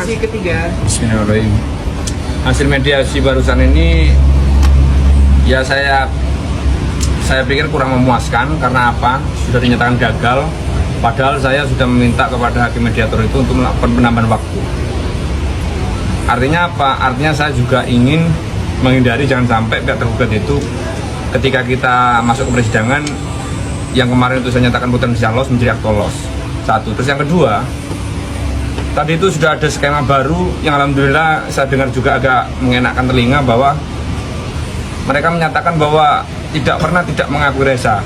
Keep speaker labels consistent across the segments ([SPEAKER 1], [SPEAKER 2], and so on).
[SPEAKER 1] Mediasi ketiga.
[SPEAKER 2] Bismillahirrahmanirrahim. Hasil mediasi barusan ini ya saya pikir kurang memuaskan. Karena apa? Sudah dinyatakan gagal. Padahal saya sudah meminta kepada hakim mediator itu untuk melakukan penambahan waktu. Artinya apa? Artinya saya juga ingin menghindari jangan sampai pihak tergugat itu ketika kita masuk ke persidangan yang kemarin itu saya nyatakan potensial loss menjadi aktual loss. Satu. Terus yang kedua, tadi itu sudah ada skema baru yang alhamdulillah saya dengar juga agak mengenakkan telinga bahwa mereka menyatakan bahwa tidak mengakui Reza.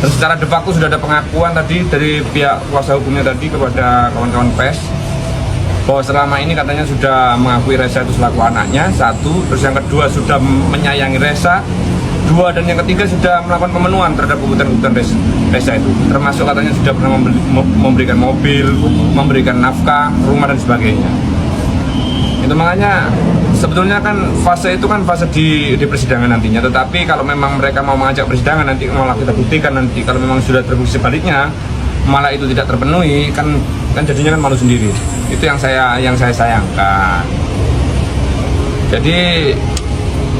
[SPEAKER 2] Dan secara de facto sudah ada pengakuan tadi dari pihak kuasa hukumnya tadi kepada kawan-kawan PES bahwa selama ini katanya sudah mengakui Reza itu selaku anaknya, satu. Terus yang kedua sudah menyayangi Reza, dua. Dan yang ketiga sudah melakukan pemenuhan terhadap kebutuhan Reza itu, termasuk katanya sudah pernah memberikan mobil, memberikan nafkah, rumah dan sebagainya. Itu makanya sebetulnya kan fase itu kan fase di persidangan nantinya. Tetapi kalau memang mereka mau mengajak persidangan nanti malah kita buktikan nanti kalau memang sudah terbukti sebaliknya malah itu tidak terpenuhi kan jadinya kan malu sendiri. Itu yang saya sayangkan. Jadi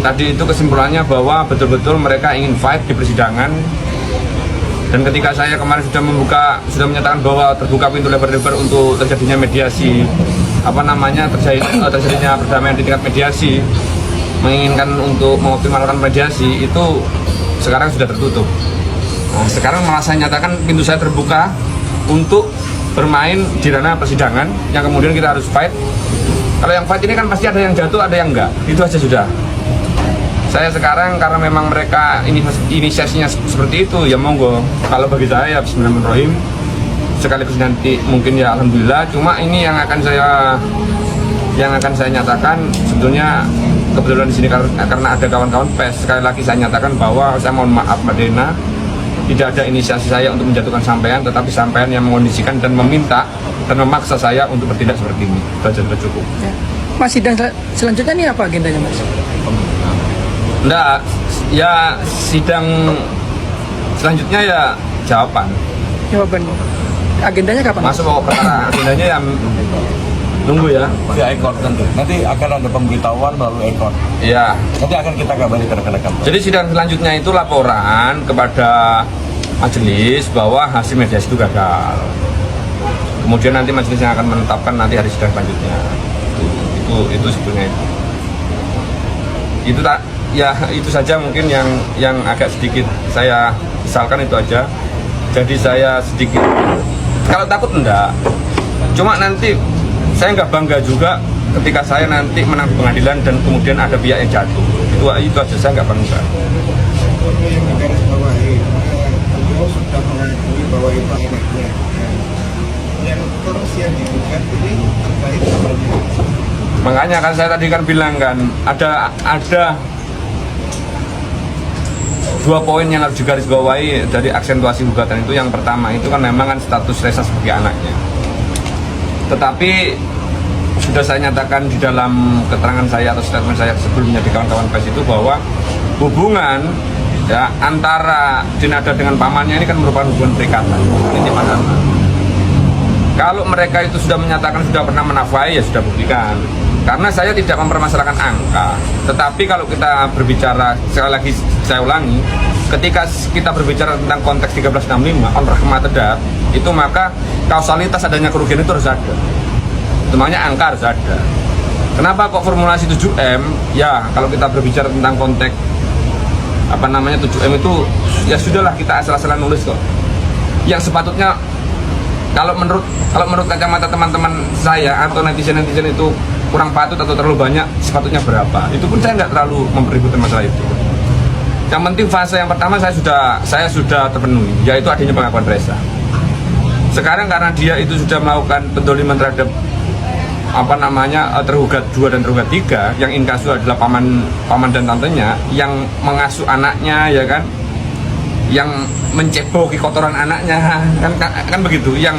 [SPEAKER 2] tadi itu kesimpulannya bahwa betul-betul mereka ingin fight di persidangan. Dan ketika saya kemarin sudah menyatakan bahwa terbuka pintu lebar-lebar untuk terjadinya mediasi, terjadinya perdamaian di tingkat mediasi, menginginkan untuk mengoptimalkan mediasi, itu sekarang sudah tertutup. Nah, sekarang malah saya nyatakan pintu saya terbuka untuk bermain di ranah persidangan yang kemudian kita harus fight. Kalau yang fight ini kan pasti ada yang jatuh, ada yang enggak. Itu aja sudah. Saya sekarang karena memang mereka inisiasinya seperti itu, ya monggo. Kalau bagi saya bismillahirrahmanirrahim, sekaligus nanti mungkin ya alhamdulillah. Cuma ini yang akan saya nyatakan sebetulnya kebetulan di sini karena ada kawan-kawan PES. Sekali lagi saya nyatakan bahwa saya mohon maaf Mbak Dena, tidak ada inisiasi saya untuk menjatuhkan sampean, tetapi sampean yang mengondisikan dan meminta dan memaksa saya untuk bertindak seperti ini. Itu sudah cukup.
[SPEAKER 1] Ya. Mas, sidang selanjutnya ini apa agendanya, Mas?
[SPEAKER 2] Enggak, ya sidang selanjutnya ya jawaban.
[SPEAKER 1] Agendanya kapan?
[SPEAKER 2] Masuk pokok perkara, agendanya yang nunggu ya.
[SPEAKER 3] Via ekor tentu. Nanti akan ada pemberitahuan melalui ekor.
[SPEAKER 2] Iya.
[SPEAKER 3] Nanti akan kita kabari ke rekan-rekan.
[SPEAKER 2] Jadi sidang selanjutnya itu laporan kepada majelis bahwa hasil mediasi itu gagal. Kemudian nanti majelis yang akan menetapkan nanti hari sidang selanjutnya. Itu sebetulnya itu tak. Ya itu saja mungkin yang agak sedikit saya misalkan itu aja. Jadi saya sedikit kalau takut enggak, cuma nanti saya nggak bangga juga ketika saya nanti menang di pengadilan dan kemudian ada pihak yang jatuh. Itu aja saya nggak bangga.
[SPEAKER 4] Yang garis bawahi, beliau sudah mengakui bahwa itu anaknya. Yang terus yang digugat ini terkait apa?
[SPEAKER 2] Makanya kan saya tadi kan bilang kan ada dua poin yang harus digarisbawahi dari aksentuasi gugatan itu. Yang pertama itu kan memang kan status Reza sebagai anaknya. Tetapi sudah saya nyatakan di dalam keterangan saya atau statement saya sebelumnya di kawan-kawan PES itu bahwa hubungan ya antara Dinada dengan pamannya ini kan merupakan hubungan perikatan. Ini mana? Kalau mereka itu sudah menyatakan sudah pernah menafkahi ya sudah buktikan. Karena saya tidak mempermasalahkan angka, tetapi kalau kita berbicara, sekali lagi saya ulangi, ketika kita berbicara tentang konteks 1365 on rahmatadat, itu maka kausalitas adanya kerugian itu harus ada. Itu makanya angka harus ada. Kenapa kok formulasi 7M? Ya kalau kita berbicara tentang konteks 7M itu ya sudahlah, kita asal-asalan nulis kok. Yang sepatutnya kalau menurut kacamata teman-teman saya atau netizen itu kurang patut atau terlalu banyak, sepatutnya berapa? Itu pun saya nggak terlalu mempeributkan masalah itu. Yang penting fase yang pertama saya sudah terpenuhi, yaitu adanya pengakuan Reza. Sekarang karena dia itu sudah melakukan pendoliman terhadap tergugat 2 dan tergugat 3, yang inkasu adalah paman dan tantenya, yang mengasuh anaknya ya kan, yang menceboki kotoran anaknya kan begitu, yang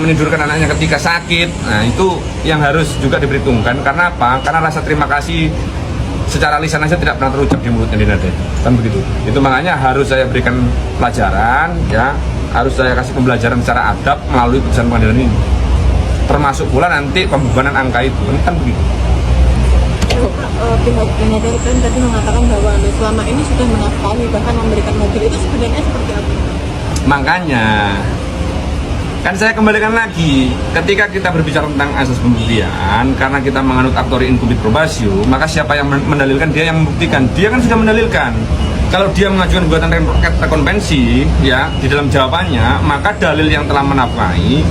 [SPEAKER 2] menidurkan anaknya ketika sakit. Nah itu yang harus juga diperhitungkan. Karena apa? Karena rasa terima kasih secara lisan saja tidak pernah terucap di mulutnya Dinada, kan begitu. Itu makanya harus saya berikan pelajaran ya, harus saya kasih pembelajaran secara adab melalui putusan pengadilan ini. termasuk pula nanti pembebanan angka itu kan begitu.
[SPEAKER 5] Pihak pengacara kan tadi mengatakan bahwa selama ini sudah menafkahi bahkan memberikan mobil, itu sebenarnya seperti apa?
[SPEAKER 2] Makanya kan saya kembalikan lagi, ketika kita berbicara tentang asas pembuktian, karena kita menganut aktori incubit probasio, maka siapa yang mendalilkan? Dia yang membuktikan. Dia kan sudah mendalilkan. Kalau dia mengajukan gugatan rekonvensi, ya di dalam jawabannya, maka dalil yang telah menafkahi,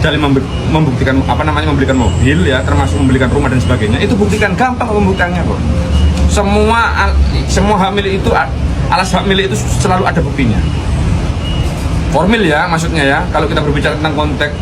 [SPEAKER 2] dalil membuktikan memberikan mobil, ya termasuk membelikan rumah dan sebagainya, itu buktikan, gampang pembuktiannya kok. Semua hamil itu, alas hamil itu selalu ada buktinya. Formil ya, maksudnya ya, kalau kita berbicara tentang konteks